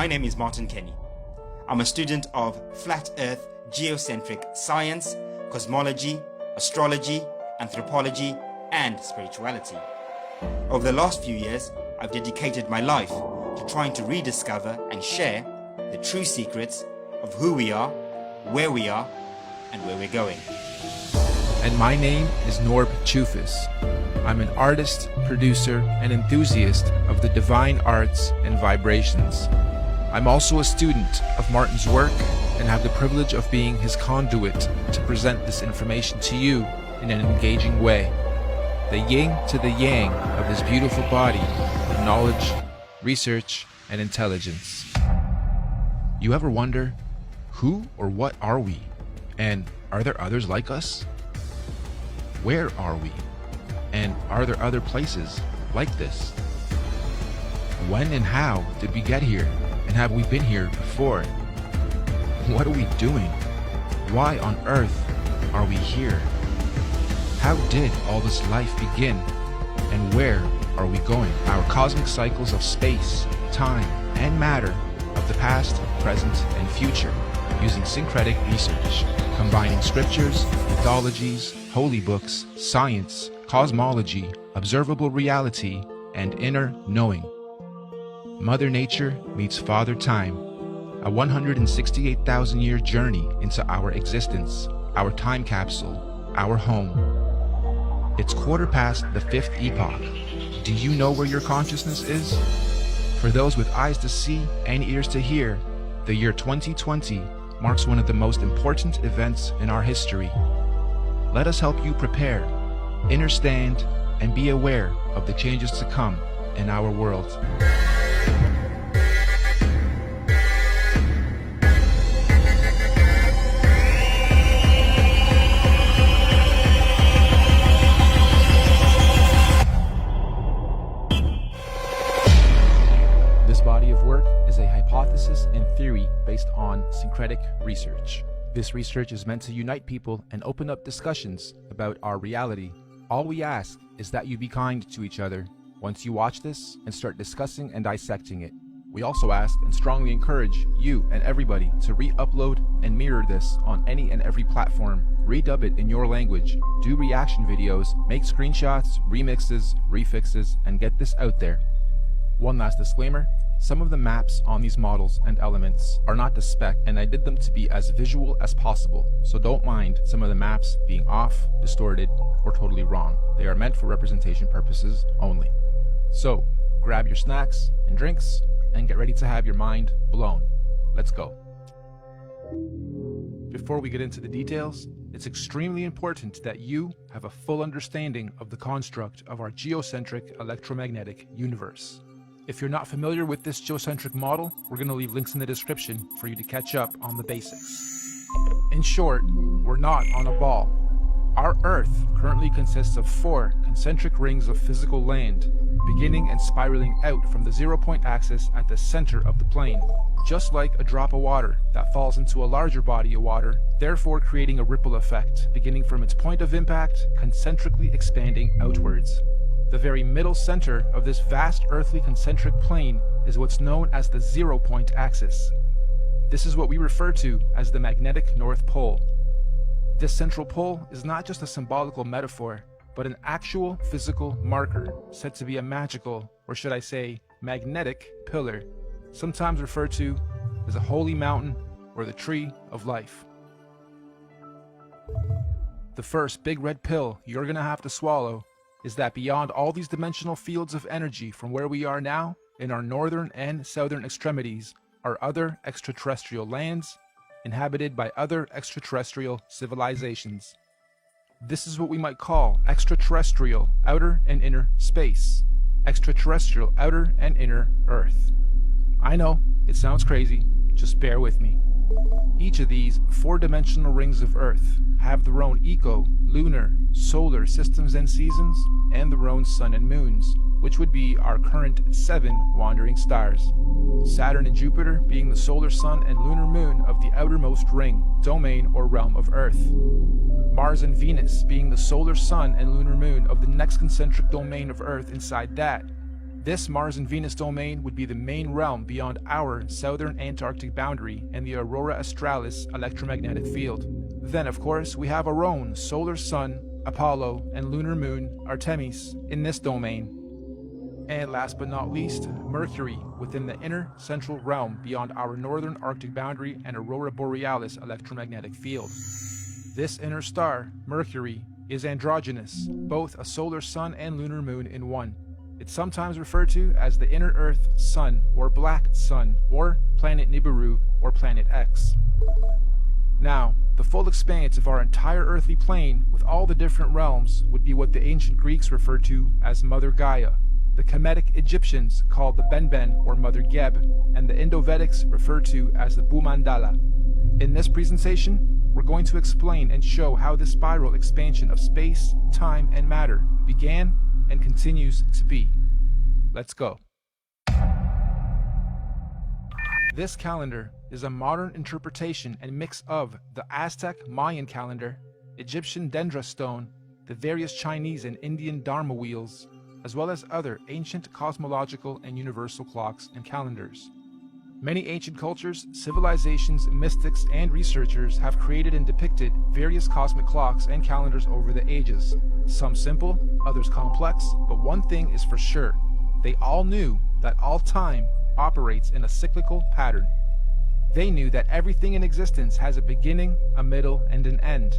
My name is Martin Kenny. I'm a student of flat earth geocentric science, cosmology, astrology, anthropology, and spirituality. Over the last few years, I've dedicated my life to trying to rediscover and share the true secrets of who we are, and where we're going. And my name is Norb Chufis. I'm an artist, producer, and enthusiast of the divine arts and vibrations. I'm also a student of Martin's work and have the privilege of being his conduit to present this information to you in an engaging way. The yin to the yang of his beautiful body of knowledge, research, and intelligence. You ever wonder, who or what are we? And are there others like us? Where are we? And are there other places like this? When and how did we get here? And have we been here before? What are we doing? Why on earth are we here? How did all this life begin? And where are we going? Our cosmic cycles of space, time, and matter of the past, present, and future, using syncretic research, combining scriptures, mythologies, holy books, science, cosmology, observable reality, and inner knowing. Mother Nature meets Father Time, a 168,000-year journey into our existence, our time capsule, our home. It's quarter past the 5th epoch. Do you know where your consciousness is? For those with eyes to see and ears to hear, the year 2020 marks one of the most important events in our history. Let us help you prepare, understand, and be aware of the changes to come in our world. This body of work is a hypothesis and theory based on syncretic research. This research is meant to unite people and open up discussions about our reality. All we ask is that you be kind to each other once you watch this and start discussing and dissecting it. We also ask and strongly encourage you and everybody to re-upload and mirror this on any and every platform. Redub it in your language, do reaction videos, make screenshots, remixes, refixes, and get this out there. One last disclaimer, some of the maps on these models and elements are not to spec, and I did them to be as visual as possible, so don't mind some of the maps being off, distorted, or totally wrong. They are meant for representation purposes only. So, grab your snacks and drinks, and get ready to have your mind blown. Let's go. Before we get into the details, it's extremely important that you have a full understanding of the construct of our geocentric electromagnetic universe. If you're not familiar with this geocentric model, we're going to leave links in the description for you to catch up on the basics. In short, we're not on a ball. Our Earth currently consists of 4 concentric rings of physical land, beginning and spiraling out from the 0-point axis at the center of the plane, just like a drop of water that falls into a larger body of water, therefore creating a ripple effect, beginning from its point of impact, concentrically expanding outwards. The very middle center of this vast earthly concentric plane is what's known as the 0-point axis. This is what we refer to as the magnetic North Pole. This central pole is not just a symbolical metaphor, but an actual physical marker, said to be a magical, or should I say, magnetic pillar, sometimes referred to as a holy mountain or the tree of life. The first big red pill you're gonna have to swallow is that beyond all these dimensional fields of energy from where we are now, in our northern and southern extremities, are other extraterrestrial lands inhabited by other extraterrestrial civilizations. This is what we might call extraterrestrial outer and inner space, extraterrestrial outer and inner Earth. I know, it sounds crazy, just bear with me. Each of these 4-dimensional rings of Earth have their own eco, lunar, solar systems and seasons, and their own sun and moons, which would be our current 7 wandering stars. Saturn and Jupiter being the solar sun and lunar moon of the outermost ring, domain, or realm of Earth. Mars and Venus being the solar sun and lunar moon of the next concentric domain of Earth inside that. This Mars and Venus domain would be the main realm beyond our southern Antarctic boundary and the Aurora Australis electromagnetic field. Then, of course, we have our own solar sun, Apollo, and lunar moon, Artemis, in this domain. And last but not least, Mercury within the inner central realm beyond our northern Arctic boundary and Aurora Borealis electromagnetic field. This inner star, Mercury, is androgynous, both a solar sun and lunar moon in one. It's sometimes referred to as the inner Earth sun or black sun or planet Nibiru or planet X. Now, the full expanse of our entire earthly plane with all the different realms would be what the ancient Greeks referred to as Mother Gaia, the Kemetic Egyptians called the Benben or Mother Geb, and the Indo-Vedics referred to as the Bhumandala. In this presentation, we're going to explain and show how the spiral expansion of space, time, and matter began and continues to be. Let's go. This calendar is a modern interpretation and mix of the Aztec Mayan calendar, Egyptian Dendra stone, the various Chinese and Indian Dharma wheels, as well as other ancient cosmological and universal clocks and calendars. Many ancient cultures, civilizations, mystics, and researchers have created and depicted various cosmic clocks and calendars over the ages. Some simple, others complex, but one thing is for sure. They all knew that all time operates in a cyclical pattern. They knew that everything in existence has a beginning, a middle, and an end.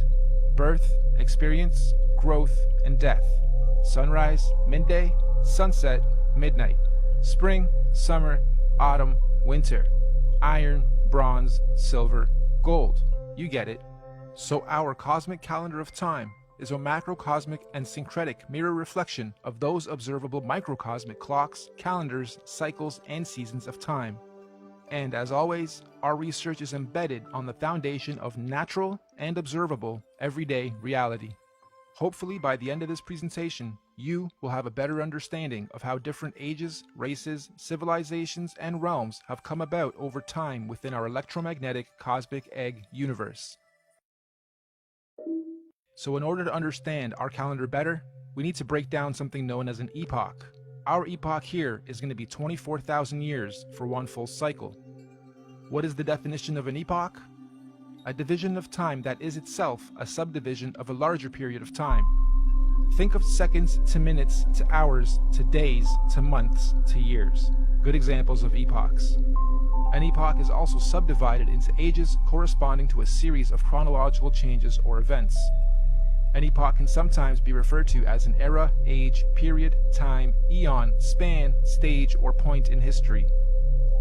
Birth, experience, growth, and death. Sunrise, midday, sunset, midnight. Spring, summer, autumn, winter. Iron, bronze, silver, gold. You get it. So our cosmic calendar of time is a macrocosmic and syncretic mirror reflection of those observable microcosmic clocks, calendars, cycles, and seasons of time. And as always, our research is embedded on the foundation of natural and observable everyday reality. Hopefully by the end of this presentation, you will have a better understanding of how different ages, races, civilizations, and realms have come about over time within our electromagnetic cosmic egg universe. So in order to understand our calendar better, we need to break down something known as an epoch. Our epoch here is going to be 24,000 years for one full cycle. What is the definition of an epoch? A division of time that is itself a subdivision of a larger period of time. Think of seconds to minutes to hours to days to months to years. Good examples of epochs. An epoch is also subdivided into ages corresponding to a series of chronological changes or events. An epoch can sometimes be referred to as an era, age, period, time, eon, span, stage, or point in history.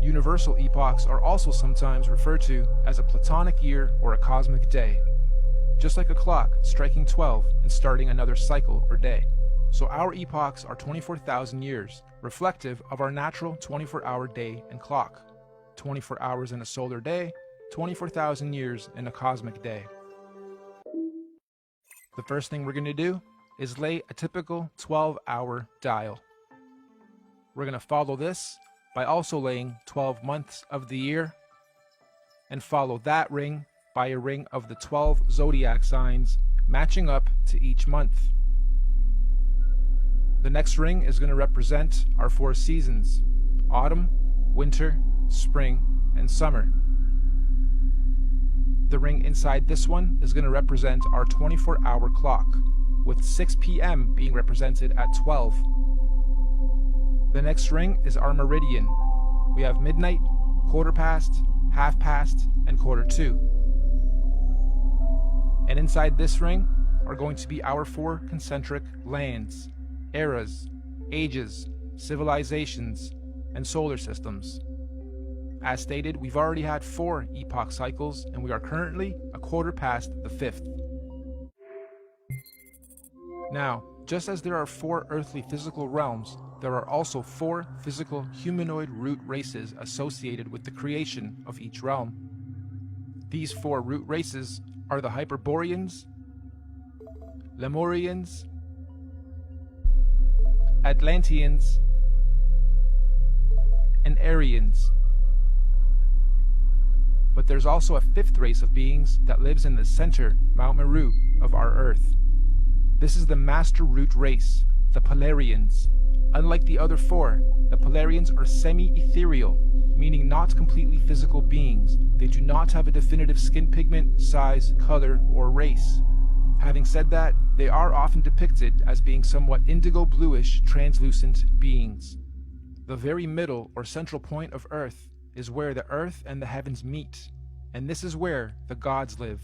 Universal epochs are also sometimes referred to as a platonic year or a cosmic day. Just like a clock striking 12 and starting another cycle or day. So our epochs are 24,000 years, reflective of our natural 24-hour day and clock. 24 hours in a solar day, 24,000 years in a cosmic day. The first thing we're going to do is lay a typical 12-hour dial. We're going to follow this by also laying 12 months of the year, and follow that ring by a ring of the 12 zodiac signs matching up to each month. The next ring is going to represent our 4 seasons: autumn, winter, spring, and summer. The ring inside this one is going to represent our 24-hour clock, with 6 p.m. being represented at 12. The next ring is our meridian. We have midnight, quarter past, half past, and quarter to. And inside this ring are going to be our 4 concentric lands, eras, ages, civilizations, and solar systems. As stated, we've already had 4 epoch cycles, and we are currently a quarter past the 5th. Now, just as there are 4 earthly physical realms, there are also 4 physical humanoid root races associated with the creation of each realm. These 4 root races are the Hyperboreans, Lemurians, Atlanteans, and Aryans. But there's also a 5th race of beings that lives in the center, Mount Meru, of our Earth. This is the Master Root race, the Polarians. Unlike the other four, the Polarians are semi-ethereal, meaning not completely physical beings. They do not have a definitive skin pigment, size, color, or race. Having said that, they are often depicted as being somewhat indigo-bluish, translucent beings. The very middle or central point of Earth is where the Earth and the heavens meet, and this is where the gods live.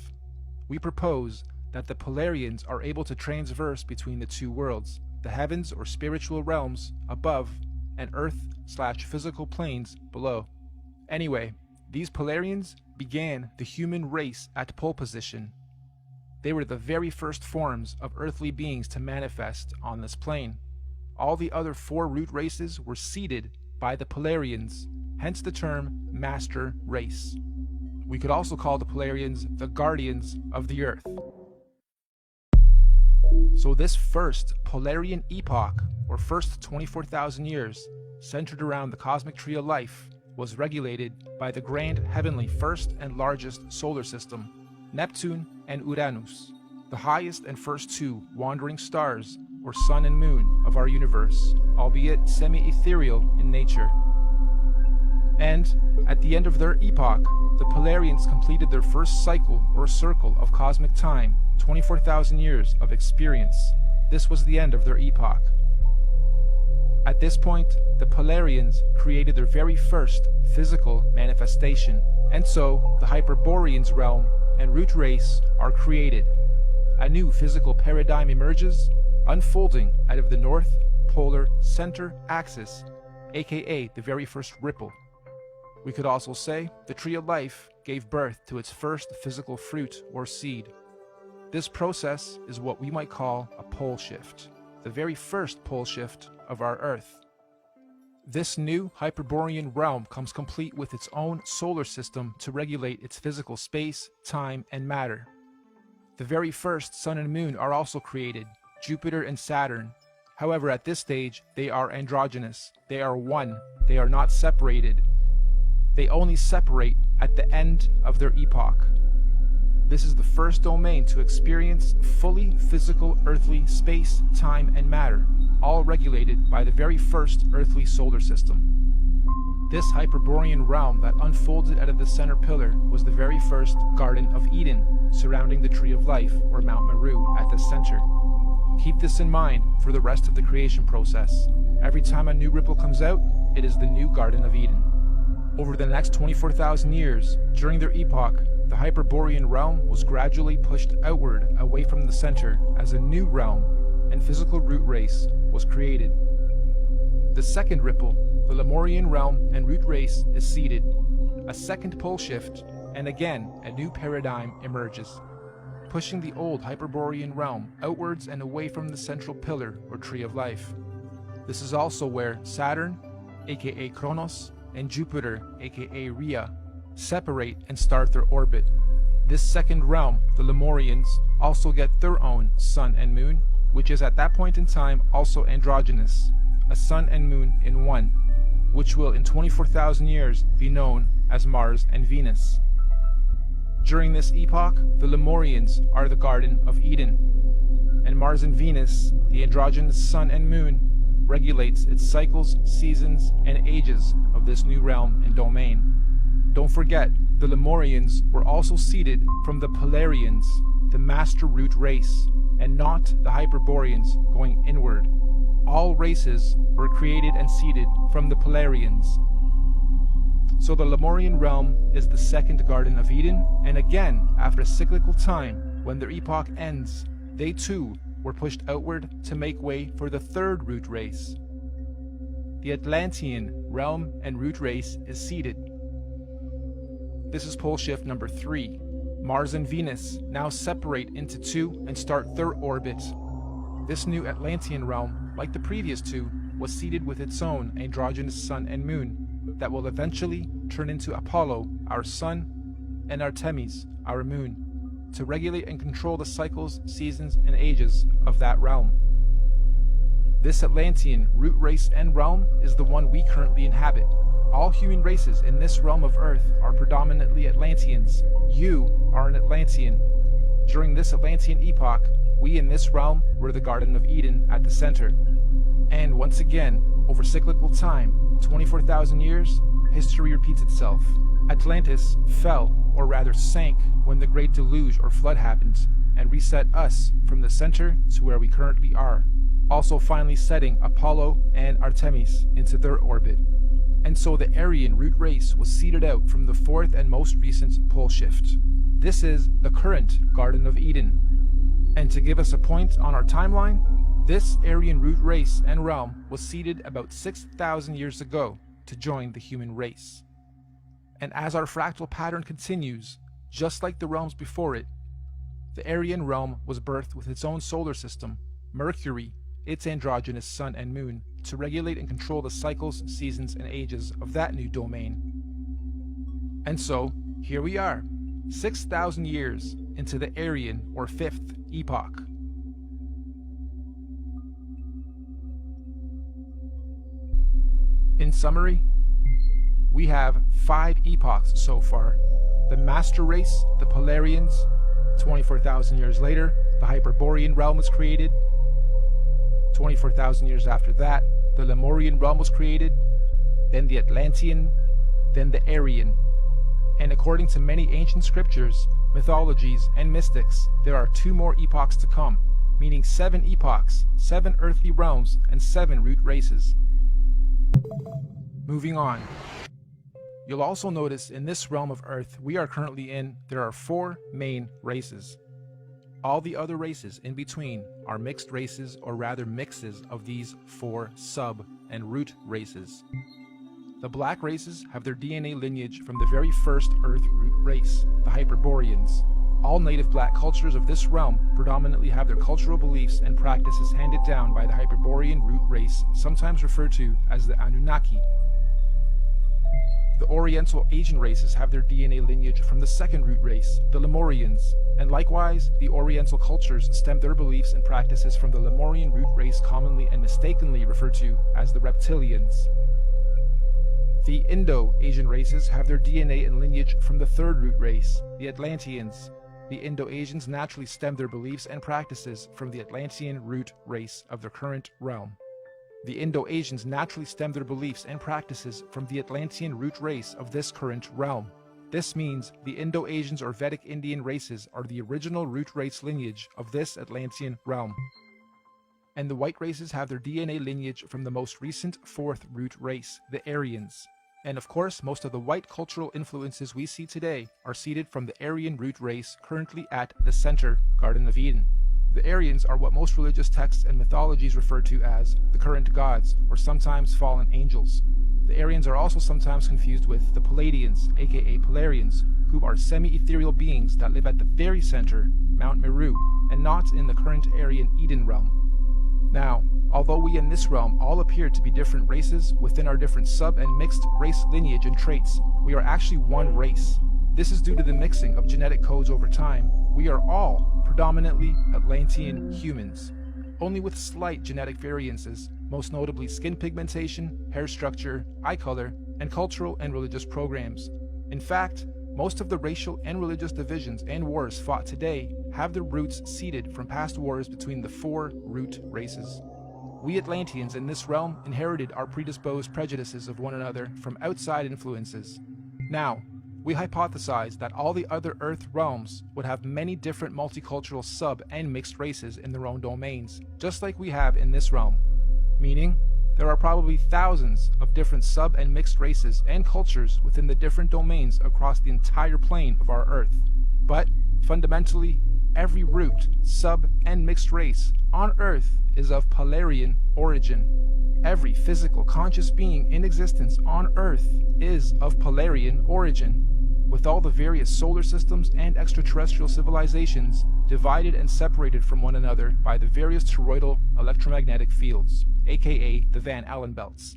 We propose that the Polarians are able to transverse between the two worlds, the heavens or spiritual realms above and Earth/physical planes below. Anyway, these Polarians began the human race at pole position. They were the very first forms of earthly beings to manifest on this plane. All the other four root races were seeded by the Polarians, hence the term Master Race. We could also call the Polarians the guardians of the Earth. So this first Polarian epoch, or first 24,000 years, centered around the cosmic tree of life, was regulated by the grand heavenly first and largest solar system, Neptune and Uranus, the highest and first two wandering stars, or sun and moon, of our universe, albeit semi-ethereal in nature. And, at the end of their epoch, the Polarians completed their first cycle or circle of cosmic time, 24,000 years of experience. This was the end of their epoch. At this point, the Polarians created their very first physical manifestation, and so the Hyperboreans realm and root race are created. A new physical paradigm emerges, unfolding out of the North Polar Center Axis, aka the very first ripple. We could also say the Tree of Life gave birth to its first physical fruit or seed. This process is what we might call a pole shift, the very first pole shift of our Earth. This new Hyperborean realm comes complete with its own solar system to regulate its physical space, time, and matter. The very first Sun and Moon are also created, Jupiter and Saturn. However, at this stage, they are androgynous. They are one. They are not separated. They only separate at the end of their epoch. This is the first domain to experience fully physical earthly space, time, and matter, all regulated by the very first earthly solar system. This Hyperborean realm that unfolded out of the center pillar was the very first Garden of Eden, surrounding the Tree of Life, or Mount Meru, at the center. Keep this in mind for the rest of the creation process. Every time a new ripple comes out, it is the new Garden of Eden. Over the next 24,000 years, during their epoch, the Hyperborean realm was gradually pushed outward away from the center as a new realm and physical root race was created. The second ripple, the Lemurian realm and root race, is seeded. A second pole shift, and again a new paradigm emerges, pushing the old Hyperborean realm outwards and away from the central pillar or Tree of Life. This is also where Saturn, aka Kronos, and Jupiter, aka Rhea, separate and start their orbit. This second realm, the Lemurians, also get their own sun and moon, which is at that point in time also androgynous, a sun and moon in one, which will in 24,000 years be known as Mars and Venus. During this epoch, the Lemurians are the Garden of Eden, and Mars and Venus, the androgynous sun and moon, regulates its cycles, seasons, and ages of this new realm and domain. Don't forget, the Lemurians were also seeded from the Polarians, the master root race, and not the Hyperboreans going inward. All races were created and seeded from the Polarians. So the Lemurian realm is the second Garden of Eden, and again, after a cyclical time, when their epoch ends, they too were pushed outward to make way for the third root race. The Atlantean realm and root race is seeded. This is pole shift number 3. Mars and Venus now separate into two and start their orbit. This new Atlantean realm, like the previous two, was seeded with its own androgynous sun and moon that will eventually turn into Apollo, our sun, and Artemis, our moon, to regulate and control the cycles, seasons, and ages of that realm. This Atlantean root race and realm is the one we currently inhabit. All human races in this realm of Earth are predominantly Atlanteans. You are an Atlantean. During this Atlantean epoch, we in this realm were the Garden of Eden at the center. And once again, over cyclical time, 24,000 years, history repeats itself. Atlantis fell, or rather sank, when the Great Deluge or Flood happened, and reset us from the center to where we currently are, also finally setting Apollo and Artemis into their orbit. And so the Aryan root race was seeded out from the fourth and most recent pole shift. This is the current Garden of Eden. And to give us a point on our timeline, this Aryan root race and realm was seeded about 6,000 years ago to join the human race. And as our fractal pattern continues, just like the realms before it, the Aryan realm was birthed with its own solar system, Mercury, its androgynous sun and moon, to regulate and control the cycles, seasons, and ages of that new domain. And so, here we are, 6,000 years into the Aryan or fifth epoch. In summary, we have 5 epochs so far. The Master Race, the Polarians. 24,000 years later, the Hyperborean realm was created. 24,000 years after that, the Lemurian realm was created, then the Atlantean, then the Aryan. And according to many ancient scriptures, mythologies, and mystics, there are 2 more epochs to come, meaning 7 epochs, 7 earthly realms, and 7 root races. Moving on. You'll also notice in this realm of Earth we are currently in, there are 4 main races. All the other races in between are mixed races, or rather mixes of these 4 sub and root races. The black races have their DNA lineage from the very first Earth root race, the Hyperboreans. All native black cultures of this realm predominantly have their cultural beliefs and practices handed down by the Hyperborean root race, sometimes referred to as the Anunnaki. The Oriental Asian races have their DNA lineage from the second root race, the Lemurians, and likewise, the Oriental cultures stem their beliefs and practices from the Lemurian root race, commonly and mistakenly referred to as the Reptilians. The Indo-Asian races have their DNA and lineage from the third root race, the Atlanteans. The Indo-Asians naturally stem their beliefs and practices from the Atlantean root race of their current realm. The Indo-Asians naturally stem their beliefs and practices from the Atlantean root race of this current realm. This means the Indo-Asians or Vedic Indian races are the original root race lineage of this Atlantean realm. And the white races have their DNA lineage from the most recent fourth root race, the Aryans. And of course, most of the white cultural influences we see today are seeded from the Aryan root race currently at the center Garden of Eden. The Aryans are what most religious texts and mythologies refer to as the current gods, or sometimes fallen angels. The Aryans are also sometimes confused with the Palladians, aka Polarians, who are semi-ethereal beings that live at the very center, Mount Meru, and not in the current Aryan Eden realm. Now, although we in this realm all appear to be different races within our different sub and mixed race lineage and traits, we are actually one race. This is due to the mixing of genetic codes over time. We are all predominantly Atlantean humans, only with slight genetic variances, most notably skin pigmentation, hair structure, eye color, and cultural and religious programs. In fact, most of the racial and religious divisions and wars fought today have their roots seeded from past wars between the 4 root races. We Atlanteans in this realm inherited our predisposed prejudices of one another from outside influences. Now, we hypothesize that all the other Earth realms would have many different multicultural sub and mixed races in their own domains, just like we have in this realm. Meaning, there are probably thousands of different sub and mixed races and cultures within the different domains across the entire plane of our Earth. But, fundamentally, every root, sub, and mixed race on Earth is of Polarian origin. Every physical conscious being in existence on Earth is of Polarian origin, with all the various solar systems and extraterrestrial civilizations divided and separated from one another by the various toroidal electromagnetic fields, aka the Van Allen belts.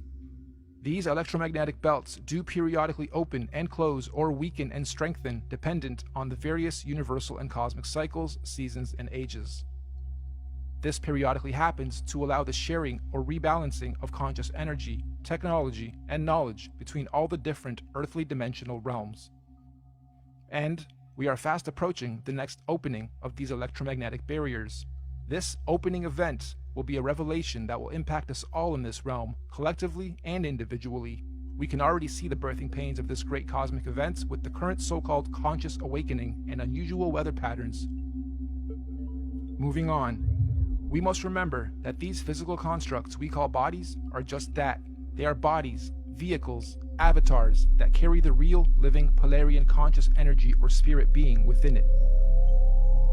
These electromagnetic belts do periodically open and close or weaken and strengthen dependent on the various universal and cosmic cycles, seasons, and ages. This periodically happens to allow the sharing or rebalancing of conscious energy, technology, and knowledge between all the different earthly dimensional realms. And we are fast approaching the next opening of these electromagnetic barriers. This opening event will be a revelation that will impact us all in this realm, collectively and individually. We can already see the birthing pains of this great cosmic event with the current so-called conscious awakening and unusual weather patterns. Moving on, we must remember that these physical constructs we call bodies are just that. They are bodies, vehicles, avatars that carry the real, living, Polarian conscious energy or spirit being within it.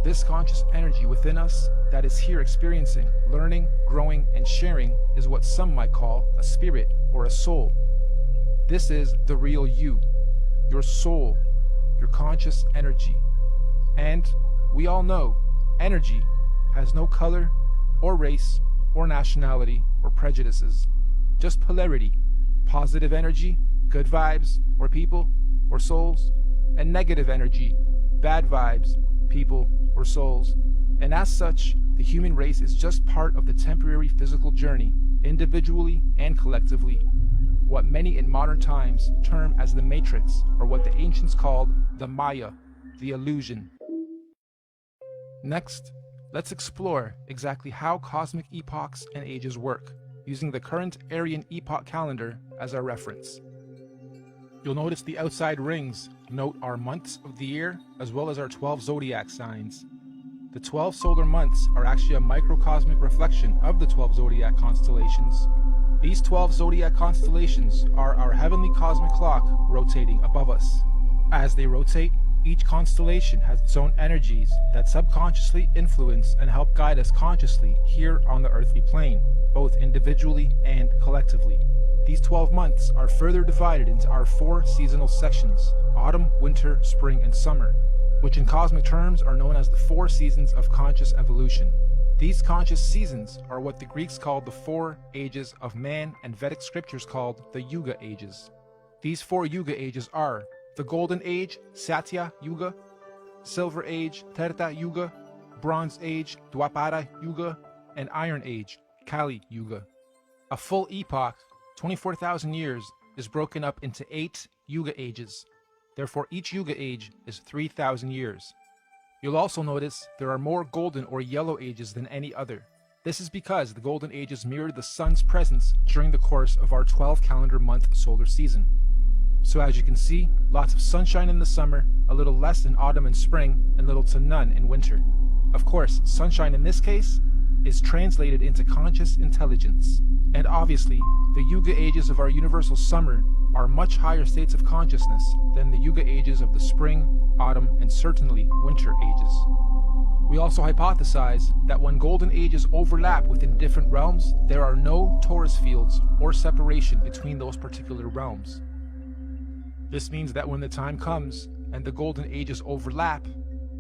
This conscious energy within us that is here experiencing, learning, growing, and sharing is what some might call a spirit or a soul. This is the real you, your soul, your conscious energy. And we all know energy has no color or race or nationality or prejudices, just polarity, positive energy, good vibes or people or souls, and negative energy, bad vibes, people or souls. And as such, the human race is just part of the temporary physical journey, individually and collectively, what many in modern times term as the matrix, or what the ancients called the Maya, the illusion. Next, let's explore exactly how cosmic epochs and ages work, using the current Aryan epoch calendar as our reference. You'll notice the outside rings note our months of the year as well as our 12 zodiac signs. The 12 solar months are actually a microcosmic reflection of the 12 zodiac constellations. These 12 zodiac constellations are our heavenly cosmic clock rotating above us. As they rotate, each constellation has its own energies that subconsciously influence and help guide us consciously here on the earthly plane, both individually and collectively. These 12 months are further divided into our 4 seasonal sections: autumn, winter, spring, and summer, which in cosmic terms are known as the 4 seasons of conscious evolution. These conscious seasons are what the Greeks called the 4 ages of man and Vedic scriptures called the Yuga ages. These 4 Yuga ages are the Golden Age, Satya Yuga, Silver Age, Treta Yuga, Bronze Age, Dwapara Yuga, and Iron Age, Kali Yuga. A full epoch, 24,000 years, is broken up into 8 Yuga ages. Therefore, each Yuga age is 3,000 years. You'll also notice there are more golden or yellow ages than any other. This is because the golden ages mirror the sun's presence during the course of our 12 calendar month solar season. So as you can see, lots of sunshine in the summer, a little less in autumn and spring, and little to none in winter. Of course, sunshine in this case is translated into conscious intelligence. And obviously, the Yuga ages of our universal summer are much higher states of consciousness than the Yuga ages of the spring, autumn, and certainly winter ages. We also hypothesize that when golden ages overlap within different realms, there are no torus fields or separation between those particular realms. This means that when the time comes and the golden ages overlap,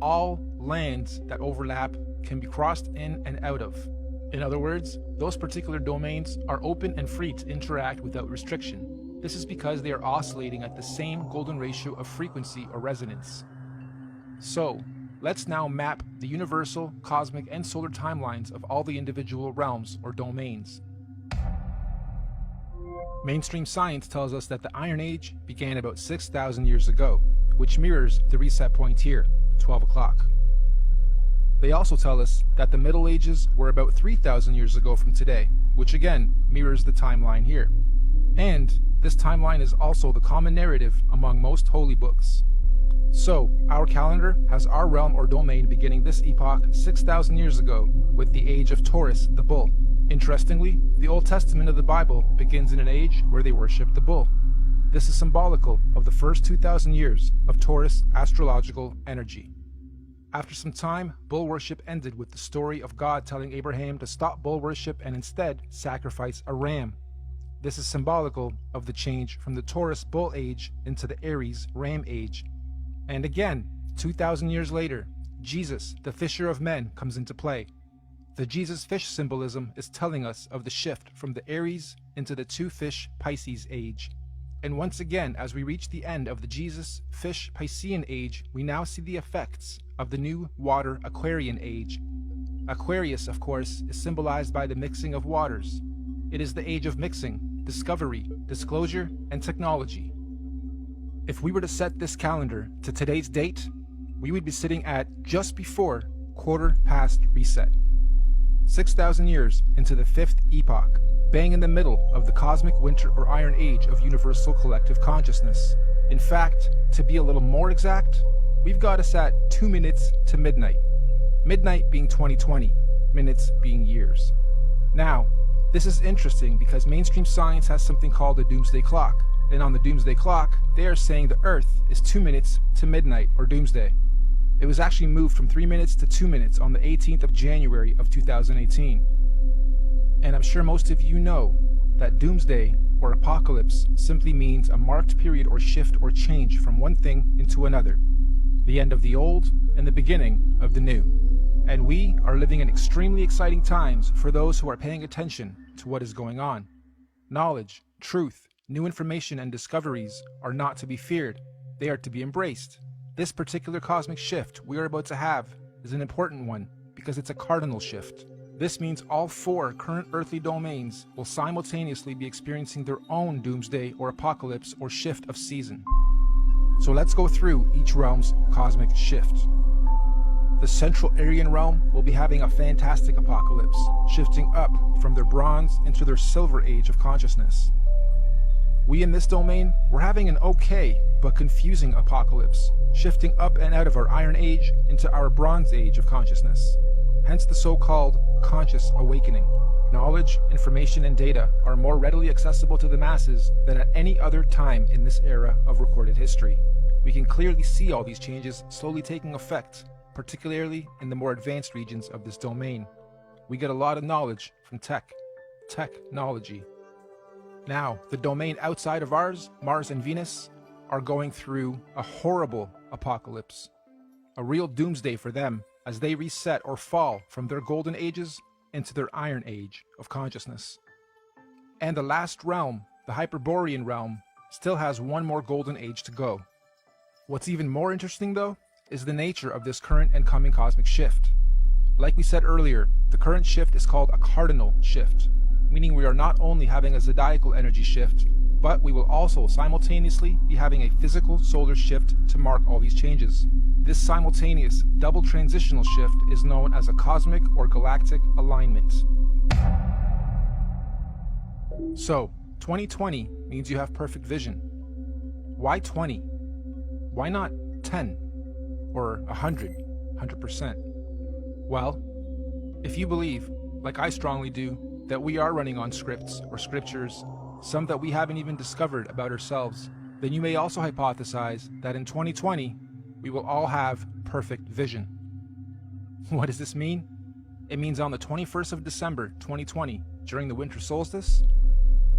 all lands that overlap can be crossed in and out of. In other words, those particular domains are open and free to interact without restriction. This is because they are oscillating at the same golden ratio of frequency or resonance. So, let's now map the universal, cosmic, and solar timelines of all the individual realms or domains. Mainstream science tells us that the Iron Age began about 6,000 years ago, which mirrors the reset point here, 12 o'clock. They also tell us that the Middle Ages were about 3,000 years ago from today, which again mirrors the timeline here. And this timeline is also the common narrative among most holy books. So, our calendar has our realm or domain beginning this epoch 6,000 years ago with the age of Taurus, the bull. Interestingly, the Old Testament of the Bible begins in an age where they worship the bull. This is symbolical of the first 2,000 years of Taurus astrological energy. After some time, bull worship ended with the story of God telling Abraham to stop bull worship and instead sacrifice a ram. This is symbolical of the change from the Taurus bull age into the Aries ram age. And again, 2,000 years later, Jesus, the fisher of men, comes into play. The Jesus fish symbolism is telling us of the shift from the Aries into the 2-fish Pisces age. And once again, as we reach the end of the Jesus fish Piscean age, we now see the effects of the new water Aquarian age. Aquarius, of course, is symbolized by the mixing of waters. It is the age of mixing, discovery, disclosure, and technology. If we were to set this calendar to today's date, we would be sitting at just before 1/4 past reset. 6,000 years into the fifth epoch, bang in the middle of the cosmic winter or iron age of universal collective consciousness. In fact, to be a little more exact, we've got us at 2 minutes to midnight. Midnight being 2020, minutes being years. Now, this is interesting because mainstream science has something called a doomsday clock, and on the doomsday clock, they are saying the Earth is 2 minutes to midnight or doomsday. It was actually moved from 3 minutes to 2 minutes on the 18th of January of 2018. And I'm sure most of you know that doomsday or apocalypse simply means a marked period or shift or change from one thing into another, the end of the old and the beginning of the new. And we are living in extremely exciting times for those who are paying attention to what is going on. Knowledge, truth, new information and discoveries are not to be feared. They are to be embraced. This particular cosmic shift we are about to have is an important one because it's a cardinal shift. This means all 4 current earthly domains will simultaneously be experiencing their own doomsday or apocalypse or shift of season. So let's go through each realm's cosmic shift. The Central Aryan realm will be having a fantastic apocalypse, shifting up from their bronze into their silver age of consciousness. We in this domain, we're having an okay but confusing apocalypse, shifting up and out of our Iron Age into our Bronze Age of consciousness. Hence the so-called conscious awakening. Knowledge, information, and data are more readily accessible to the masses than at any other time in this era of recorded history. We can clearly see all these changes slowly taking effect, particularly in the more advanced regions of this domain. We get a lot of knowledge from technology. Now, the domain outside of ours, Mars and Venus, are going through a horrible apocalypse. A real doomsday for them as they reset or fall from their golden ages into their iron age of consciousness. And the last realm, the Hyperborean realm, still has one more golden age to go. What's even more interesting though, is the nature of this current and coming cosmic shift. Like we said earlier, the current shift is called a cardinal shift, meaning we are not only having a zodiacal energy shift, but we will also simultaneously be having a physical solar shift to mark all these changes. This simultaneous double transitional shift is known as a cosmic or galactic alignment. So, 2020 means you have perfect vision. Why 20? Why not 10? Or 100%? Well, if you believe, like I strongly do, that we are running on scripts or scriptures, some that we haven't even discovered about ourselves, then you may also hypothesize that in 2020, we will all have perfect vision. What does this mean? It means on the 21st of December 2020, during the winter solstice,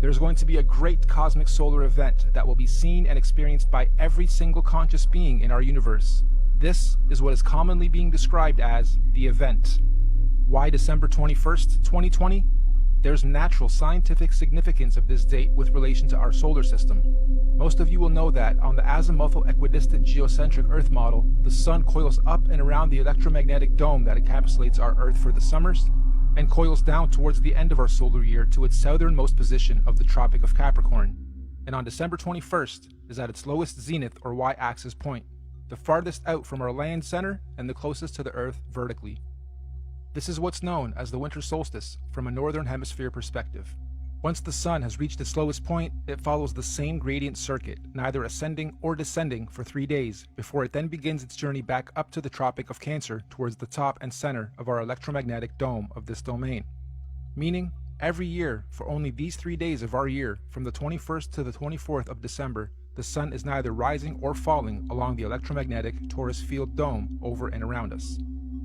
there's going to be a great cosmic solar event that will be seen and experienced by every single conscious being in our universe. This is what is commonly being described as the event. Why December 21st, 2020? There's natural scientific significance of this date with relation to our solar system. Most of you will know that on the azimuthal equidistant geocentric Earth model, the Sun coils up and around the electromagnetic dome that encapsulates our Earth for the summers, and coils down towards the end of our solar year to its southernmost position of the Tropic of Capricorn. And on December 21st is at its lowest zenith or y-axis point, the farthest out from our land center and the closest to the Earth vertically. This is what's known as the winter solstice from a northern hemisphere perspective. Once the sun has reached its lowest point, it follows the same gradient circuit, neither ascending or descending for 3 days, before it then begins its journey back up to the Tropic of Cancer towards the top and center of our electromagnetic dome of this domain. Meaning, every year, for only these 3 days of our year, from the 21st to the 24th of December, the sun is neither rising or falling along the electromagnetic Taurus field dome over and around us.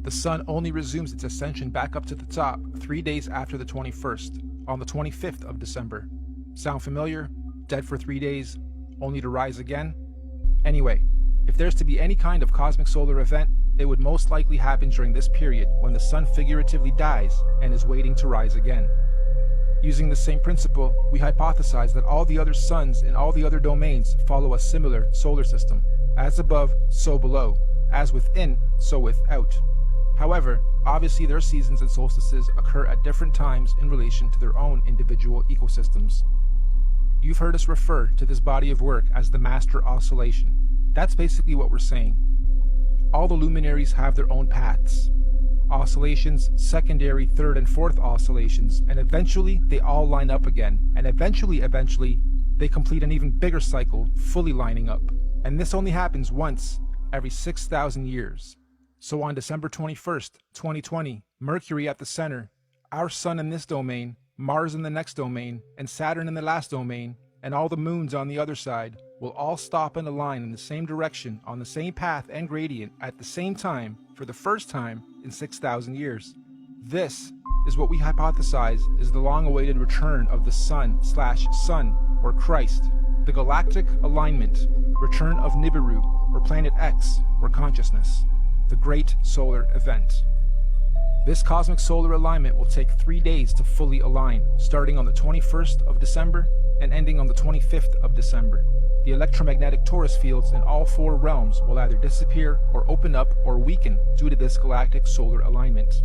The sun only resumes its ascension back up to the top 3 days after the 21st, on the 25th of December. Sound familiar? Dead for 3 days, only to rise again? Anyway, if there's to be any kind of cosmic solar event, it would most likely happen during this period when the sun figuratively dies and is waiting to rise again. Using the same principle, we hypothesize that all the other suns in all the other domains follow a similar solar system. As above, so below. As within, so without. However, obviously their seasons and solstices occur at different times in relation to their own individual ecosystems. You've heard us refer to this body of work as the Master Oscillation. That's basically what we're saying. All the luminaries have their own paths. oscillations, secondary, third, and fourth oscillations, and eventually they all line up again. And eventually, they complete an even bigger cycle, fully lining up. And this only happens once every 6,000 years. So on December 21st, 2020, Mercury at the center, our Sun in this domain, Mars in the next domain, and Saturn in the last domain, and all the moons on the other side will all stop and align in the same direction on the same path and gradient at the same time for the first time in 6,000 years. This is what we hypothesize is the long-awaited return of the Sun/Sun, or Christ, the galactic alignment, return of Nibiru, or Planet X, or consciousness, the great solar event. This cosmic solar alignment will take 3 days to fully align, starting on the 21st of December and ending on the 25th of December. The electromagnetic torus fields in all 4 realms will either disappear or open up or weaken due to this galactic solar alignment.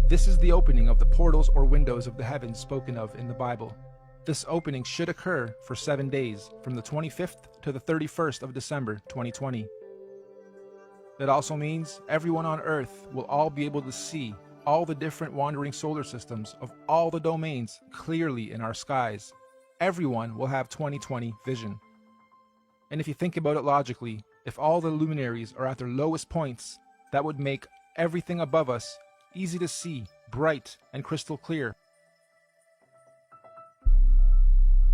This is the opening of the portals or windows of the heavens spoken of in the Bible. This opening should occur for 7 days, from the 25th to the 31st of December 2020. That also means everyone on Earth will all be able to see all the different wandering solar systems of all the domains clearly in our skies. Everyone will have 20/20 vision. And if you think about it logically, if all the luminaries are at their lowest points, that would make everything above us easy to see, bright, and crystal clear.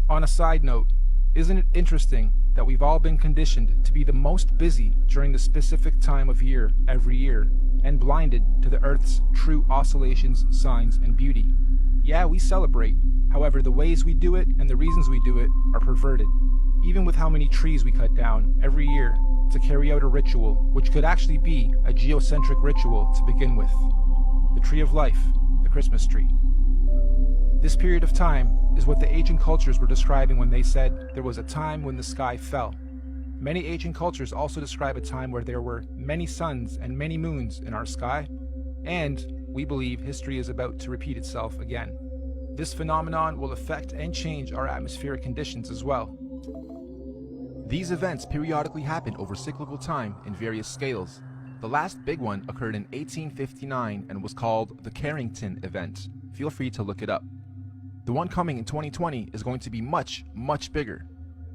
On a side note, isn't it interesting that we've all been conditioned to be the most busy during the specific time of year every year, and blinded to the Earth's true oscillations, signs, and beauty? Yeah, we celebrate. However, the ways we do it and the reasons we do it are perverted. Even with how many trees we cut down every year to carry out a ritual, which could actually be a geocentric ritual to begin with. The tree of life, the Christmas tree. This period of time is what the ancient cultures were describing when they said there was a time when the sky fell. Many ancient cultures also describe a time where there were many suns and many moons in our sky, and we believe history is about to repeat itself again. This phenomenon will affect and change our atmospheric conditions as well. These events periodically happen over cyclical time in various scales. The last big one occurred in 1859 and was called the Carrington event. Feel free to look it up. The one coming in 2020 is going to be much, much bigger.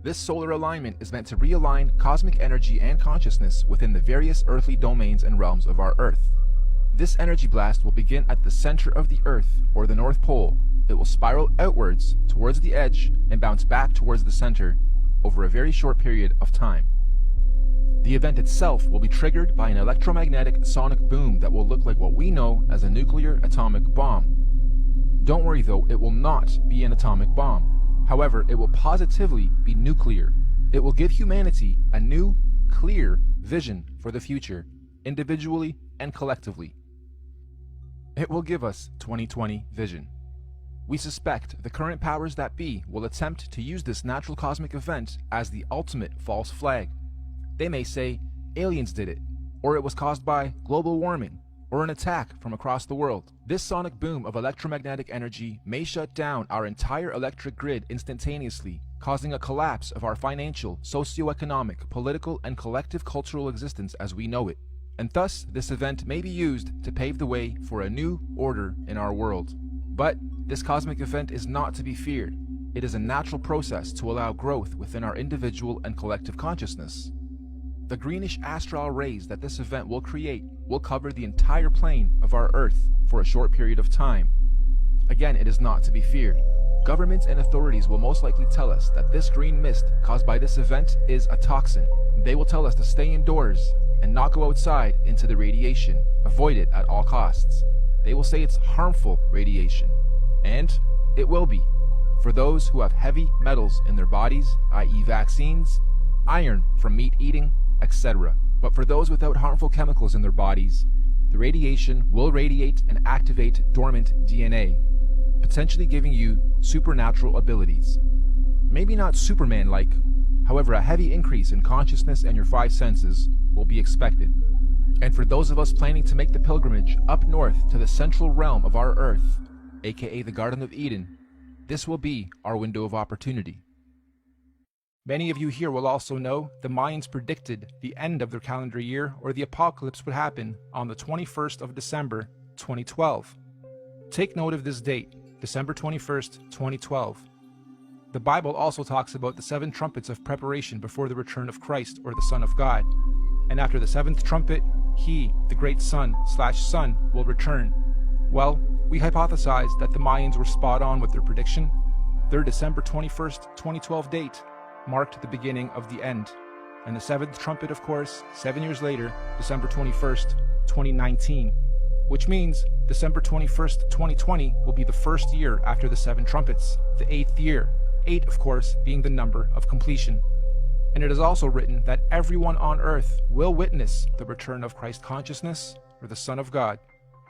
This solar alignment is meant to realign cosmic energy and consciousness within the various earthly domains and realms of our Earth. This energy blast will begin at the center of the Earth, or the North Pole. It will spiral outwards towards the edge and bounce back towards the center over a very short period of time. The event itself will be triggered by an electromagnetic sonic boom that will look like what we know as a nuclear atomic bomb. Don't worry though, it will not be an atomic bomb. However, it will positively be nuclear. It will give humanity a new, clear vision for the future, individually and collectively. It will give us 20/20 vision. We suspect the current powers that be will attempt to use this natural cosmic event as the ultimate false flag. They may say aliens did it, or it was caused by global warming, or an attack from across the world. This sonic boom of electromagnetic energy may shut down our entire electric grid instantaneously, causing a collapse of our financial, socio-economic, political, and collective cultural existence as we know it. And thus, this event may be used to pave the way for a new order in our world. But this cosmic event is not to be feared. It is a natural process to allow growth within our individual and collective consciousness. The greenish astral rays that this event will create will cover the entire plane of our Earth for a short period of time. Again, it is not to be feared. Governments and authorities will most likely tell us that this green mist caused by this event is a toxin. They will tell us to stay indoors and not go outside into the radiation. Avoid it at all costs. They will say it's harmful radiation. And it will be. For those who have heavy metals in their bodies, i.e. vaccines, iron from meat eating, etc. But for those without harmful chemicals in their bodies, the radiation will radiate and activate dormant DNA, potentially giving you supernatural abilities. Maybe not Superman-like, however a heavy increase in consciousness and your 5 senses will be expected. And for those of us planning to make the pilgrimage up north to the central realm of our Earth, aka the Garden of Eden, this will be our window of opportunity. Many of you here will also know the Mayans predicted the end of their calendar year, or the apocalypse, would happen on the 21st of December, 2012. Take note of this date, December 21st, 2012. The Bible also talks about the 7 trumpets of preparation before the return of Christ, or the Son of God. And after the 7th trumpet, he, the great Son, will return. Well, we hypothesized that the Mayans were spot on with their prediction. Their December 21st, 2012 date marked the beginning of the end. And the 7th trumpet, of course, 7 years later, December 21st, 2019. Which means December 21st, 2020 will be the first year after the 7 trumpets, the 8th year. 8, of course, being the number of completion. And it is also written that everyone on earth will witness the return of Christ consciousness, or the Son of God.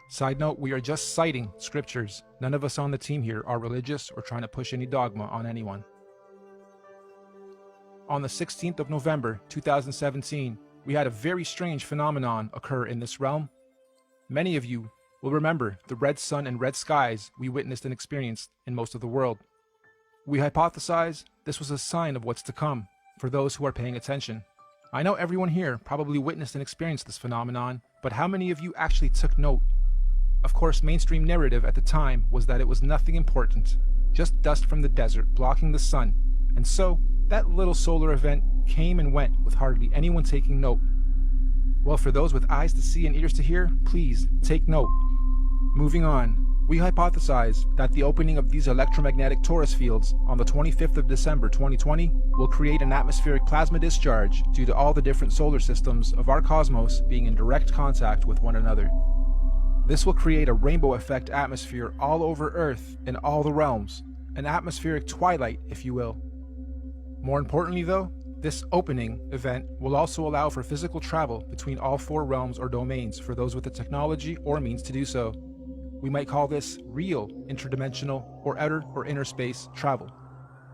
Side note, we are just citing scriptures. None of us on the team here are religious or trying to push any dogma on anyone. On the 16th of November, 2017, we had a very strange phenomenon occur in this realm. Many of you will remember the red sun and red skies we witnessed and experienced in most of the world. We hypothesize this was a sign of what's to come for those who are paying attention. I know everyone here probably witnessed and experienced this phenomenon, but how many of you actually took note? Of course, mainstream narrative at the time was that it was nothing important, just dust from the desert blocking the sun, and so that little solar event came and went with hardly anyone taking note. Well, for those with eyes to see and ears to hear, please take note. Moving on, we hypothesize that the opening of these electromagnetic torus fields on the 25th of December 2020 will create an atmospheric plasma discharge due to all the different solar systems of our cosmos being in direct contact with one another. This will create a rainbow effect atmosphere all over Earth in all the realms, an atmospheric twilight, if you will. More importantly though, this opening event will also allow for physical travel between all 4 realms or domains for those with the technology or means to do so. We might call this real interdimensional or outer or inner space travel.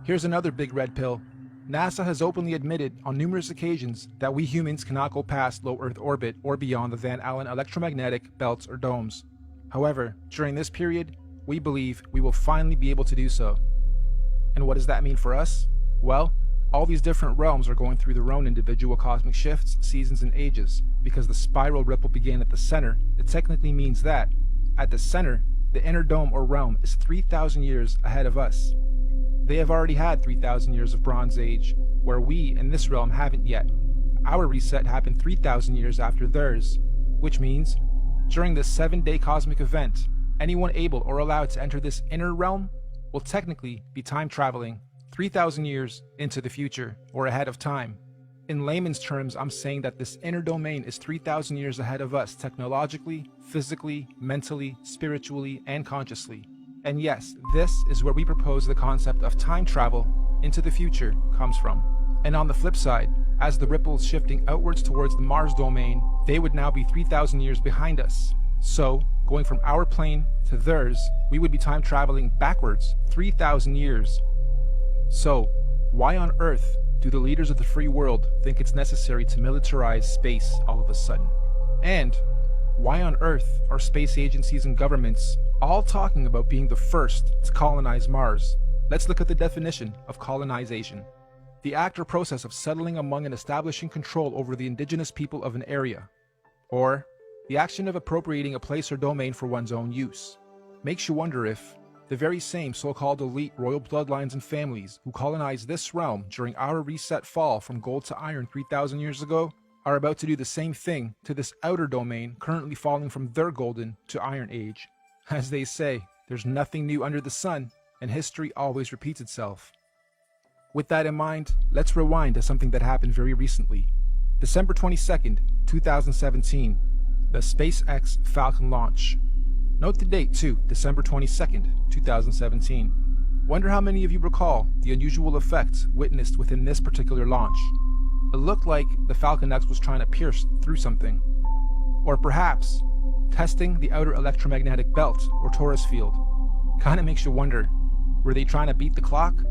Here's another big red pill. NASA has openly admitted on numerous occasions that we humans cannot go past low Earth orbit or beyond the Van Allen electromagnetic belts or domes. However, during this period, we believe we will finally be able to do so. And what does that mean for us? Well, all these different realms are going through their own individual cosmic shifts, seasons, and ages. Because the spiral ripple began at the center, it technically means that, at the center, the inner dome or realm is 3,000 years ahead of us. They have already had 3,000 years of Bronze Age, where we in this realm haven't yet. Our reset happened 3,000 years after theirs, which means, during this 7-day cosmic event, anyone able or allowed to enter this inner realm will technically be time traveling 3,000 years into the future, or ahead of time. In layman's terms, I'm saying that this inner domain is 3,000 years ahead of us technologically, physically, mentally, spiritually, and consciously. And yes, this is where we propose the concept of time travel into the future comes from. And on the flip side, as the ripple is shifting outwards towards the Mars domain, they would now be 3,000 years behind us. So, going from our plane to theirs, we would be time traveling backwards 3,000 years. So, why on earth do the leaders of the free world think it's necessary to militarize space all of a sudden? And why on earth are space agencies and governments all talking about being the first to colonize Mars? Let's look at the definition of colonization. The act or process of settling among and establishing control over the indigenous people of an area. Or, the action of appropriating a place or domain for one's own use. Makes you wonder if the very same so-called elite royal bloodlines and families who colonized this realm during our reset fall from gold to iron 3,000 years ago are about to do the same thing to this outer domain currently falling from their golden to iron age. As they say, there's nothing new under the sun, and history always repeats itself. With that in mind, let's rewind to something that happened very recently. December 22nd, 2017, the SpaceX Falcon launch. Note the date too, December 22nd, 2017. Wonder how many of you recall the unusual effects witnessed within this particular launch. It looked like the Falcon X was trying to pierce through something. Or perhaps, testing the outer electromagnetic belt or torus field. Kinda makes you wonder, were they trying to beat the clock?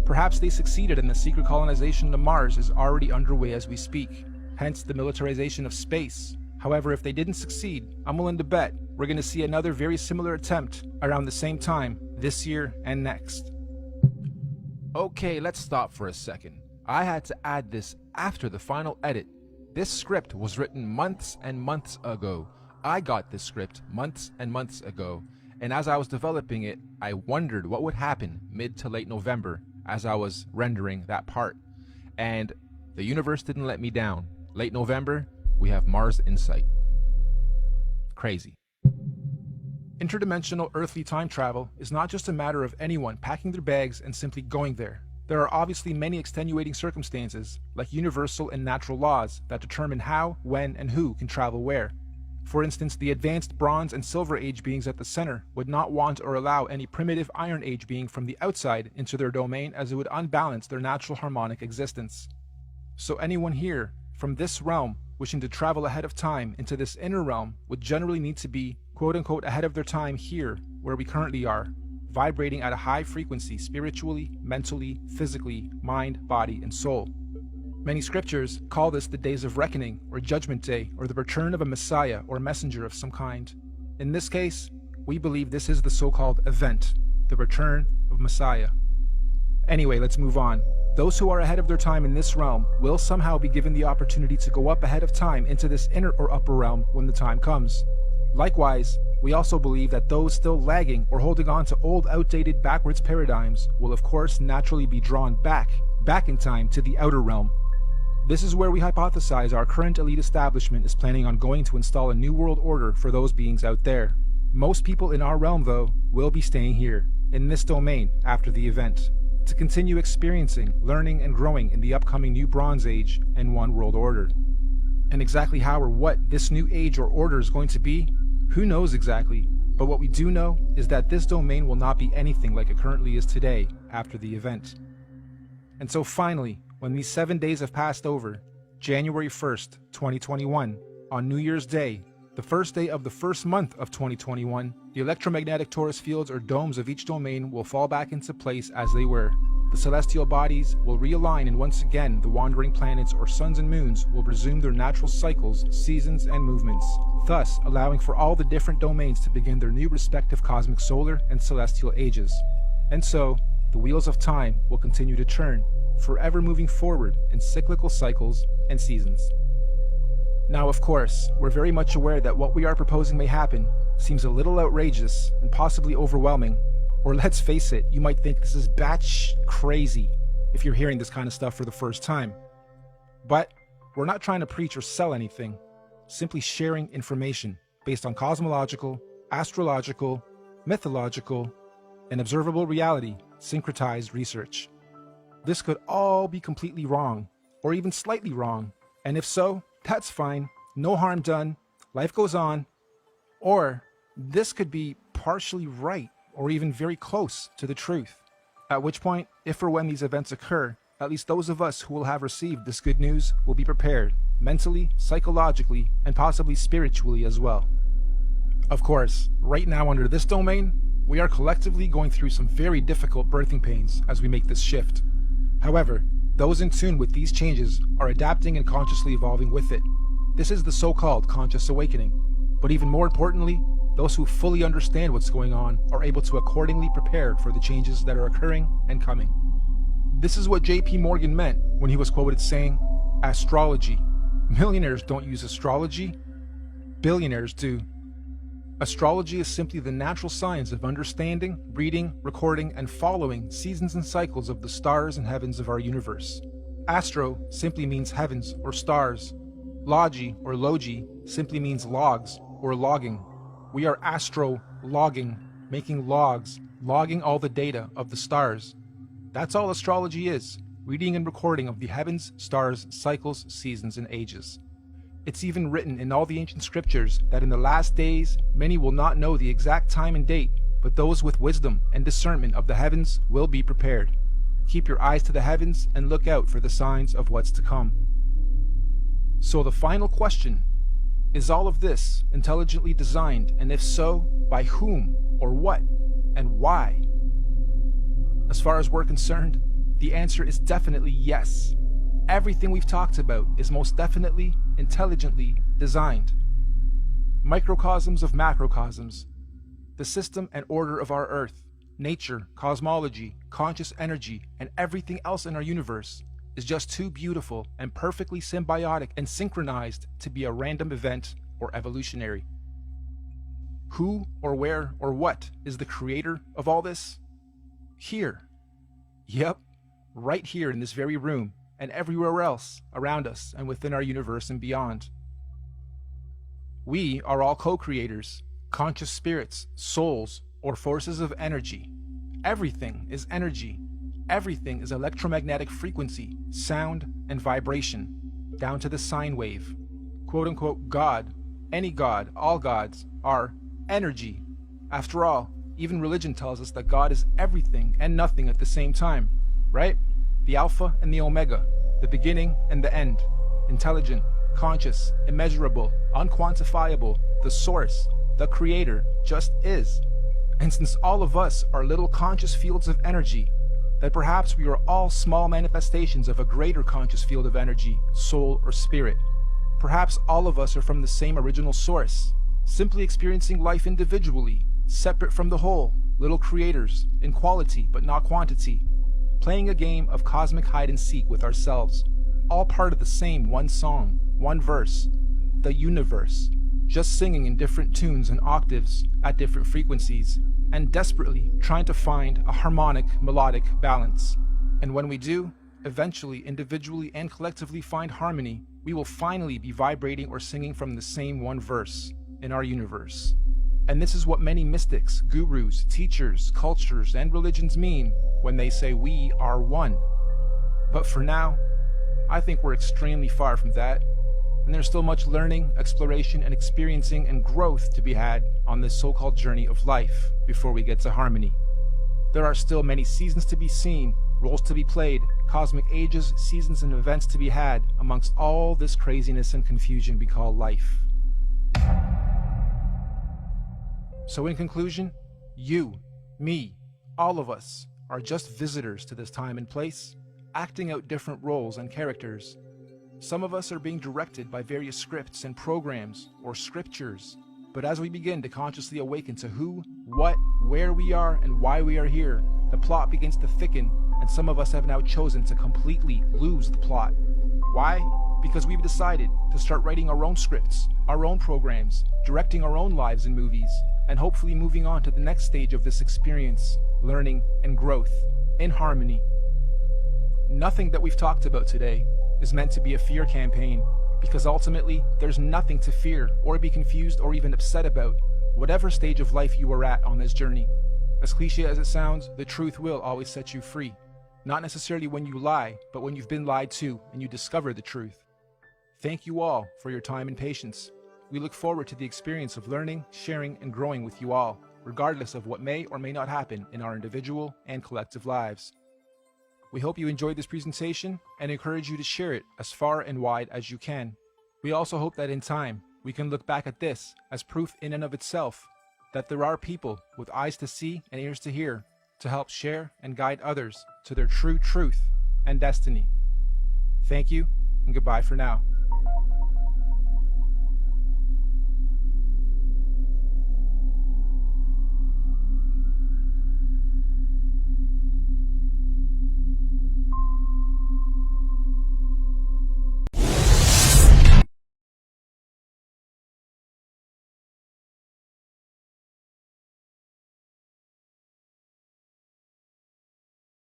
Perhaps they succeeded and the secret colonization of Mars is already underway as we speak, hence the militarization of space. However, if they didn't succeed, I'm willing to bet we're going to see another very similar attempt around the same time this year and next. Okay, let's stop for a second. I had to add this after the final edit. This script was written months and months ago. I got this script months and months ago, and as I was developing it, I wondered what would happen mid to late November as I was rendering that part. And the universe didn't let me down. Late November, we have Mars Insight. Crazy. Interdimensional earthly time travel is not just a matter of anyone packing their bags and simply going there. There are obviously many extenuating circumstances, like universal and natural laws, that determine how, when, and who can travel where. For instance, the advanced Bronze and Silver Age beings at the center would not want or allow any primitive Iron Age being from the outside into their domain, as it would unbalance their natural harmonic existence. So anyone here, from this realm, wishing to travel ahead of time into this inner realm would generally need to be, quote-unquote, ahead of their time here, where we currently are, vibrating at a high frequency spiritually, mentally, physically, mind, body, and soul. Many scriptures call this the days of reckoning, or judgment day, or the return of a messiah or messenger of some kind. In this case, we believe this is the so-called event, the return of Messiah. Anyway, let's move on. Those who are ahead of their time in this realm will somehow be given the opportunity to go up ahead of time into this inner or upper realm when the time comes. Likewise, we also believe that those still lagging or holding on to old, outdated, backwards paradigms will of course naturally be drawn back in time to the outer realm. This is where we hypothesize our current elite establishment is planning on going to install a new world order for those beings out there. Most people in our realm, though, will be staying here, in this domain, after the event, to continue experiencing, learning, and growing in the upcoming new Bronze Age and One World Order. And exactly how or what this new age or order is going to be, who knows exactly, but what we do know is that this domain will not be anything like it currently is today after the event. And so finally, when these 7 days have passed over, January 1st, 2021, on New Year's Day, the first day of the first month of 2021, the electromagnetic torus fields or domes of each domain will fall back into place as they were. The celestial bodies will realign, and once again the wandering planets or suns and moons will resume their natural cycles, seasons, and movements, thus allowing for all the different domains to begin their new respective cosmic solar and celestial ages. And so, the wheels of time will continue to turn, forever moving forward in cyclical cycles and seasons. Now, of course, we're very much aware that what we are proposing may happen seems a little outrageous and possibly overwhelming, or let's face it, you might think this is batsh crazy if you're hearing this kind of stuff for the first time. But we're not trying to preach or sell anything, simply sharing information based on cosmological, astrological, mythological, and observable reality syncretized research. This could all be completely wrong, or even slightly wrong, and if so, that's fine, no harm done, life goes on. Or this could be partially right, or even very close to the truth. At which point, if or when these events occur, at least those of us who will have received this good news will be prepared, mentally, psychologically, and possibly spiritually as well. Of course, right now under this domain, we are collectively going through some very difficult birthing pains as we make this shift. However, those in tune with these changes are adapting and consciously evolving with it. This is the so-called conscious awakening. But even more importantly, those who fully understand what's going on are able to accordingly prepare for the changes that are occurring and coming. This is what J.P. Morgan meant when he was quoted saying, "Astrology. Millionaires don't use astrology. Billionaires do." Astrology is simply the natural science of understanding, reading, recording, and following seasons and cycles of the stars and heavens of our universe. Astro simply means heavens or stars. Logi or logi simply means logs or logging. We are astro-logging, making logs, logging all the data of the stars. That's all astrology is, reading and recording of the heavens, stars, cycles, seasons, and ages. It's even written in all the ancient scriptures that in the last days many will not know the exact time and date, but those with wisdom and discernment of the heavens will be prepared. Keep your eyes to the heavens and look out for the signs of what's to come. So the final question, is all of this intelligently designed, and if so, by whom or what and why? As far as we're concerned, the answer is definitely yes. Everything we've talked about is most definitely intelligently designed. Microcosms of macrocosms, the system and order of our Earth, nature, cosmology, conscious energy, and everything else in our universe is just too beautiful and perfectly symbiotic and synchronized to be a random event or evolutionary. Who or where or what is the creator of all this? Here. Yep, right here in this very room and everywhere else around us and within our universe and beyond. We are all co-creators, conscious spirits, souls, or forces of energy. Everything is energy. Everything is electromagnetic frequency, sound, and vibration, down to the sine wave. Quote-unquote God, any God, all gods, are energy. After all, even religion tells us that God is everything and nothing at the same time, right? The Alpha and the Omega, the beginning and the end, intelligent, conscious, immeasurable, unquantifiable, the source, the creator, just is. And since all of us are little conscious fields of energy, that perhaps we are all small manifestations of a greater conscious field of energy, soul, or spirit. Perhaps all of us are from the same original source, simply experiencing life individually, separate from the whole, little creators, in quality but not quantity, playing a game of cosmic hide and seek with ourselves, all part of the same one song, one verse, the universe, just singing in different tunes and octaves at different frequencies, and desperately trying to find a harmonic, melodic balance. And when we do, eventually, individually and collectively find harmony, we will finally be vibrating or singing from the same one verse in our universe. And this is what many mystics, gurus, teachers, cultures, and religions mean when they say we are one. But for now, I think we're extremely far from that, and there's still much learning, exploration, and experiencing and growth to be had on this so-called journey of life before we get to harmony. There are still many seasons to be seen, roles to be played, cosmic ages, seasons, and events to be had amongst all this craziness and confusion we call life. So in conclusion, you, me, all of us are just visitors to this time and place, acting out different roles and characters. Some of us are being directed by various scripts and programs or scriptures, but as we begin to consciously awaken to who, what, where we are, and why we are here, the plot begins to thicken, and some of us have now chosen to completely lose the plot. Why? Because we've decided to start writing our own scripts, our own programs, directing our own lives and movies, and hopefully moving on to the next stage of this experience, learning and growth, in harmony. Nothing that we've talked about today is meant to be a fear campaign, because ultimately there's nothing to fear or be confused or even upset about, whatever stage of life you are at on this journey. As cliche as it sounds, the truth will always set you free. Not necessarily when you lie, but when you've been lied to and you discover the truth. Thank you all for your time and patience. We look forward to the experience of learning, sharing, and growing with you all, regardless of what may or may not happen in our individual and collective lives. We hope you enjoyed this presentation and encourage you to share it as far and wide as you can. We also hope that in time, we can look back at this as proof in and of itself that there are people with eyes to see and ears to hear to help share and guide others to their true truth and destiny. Thank you, and goodbye for now.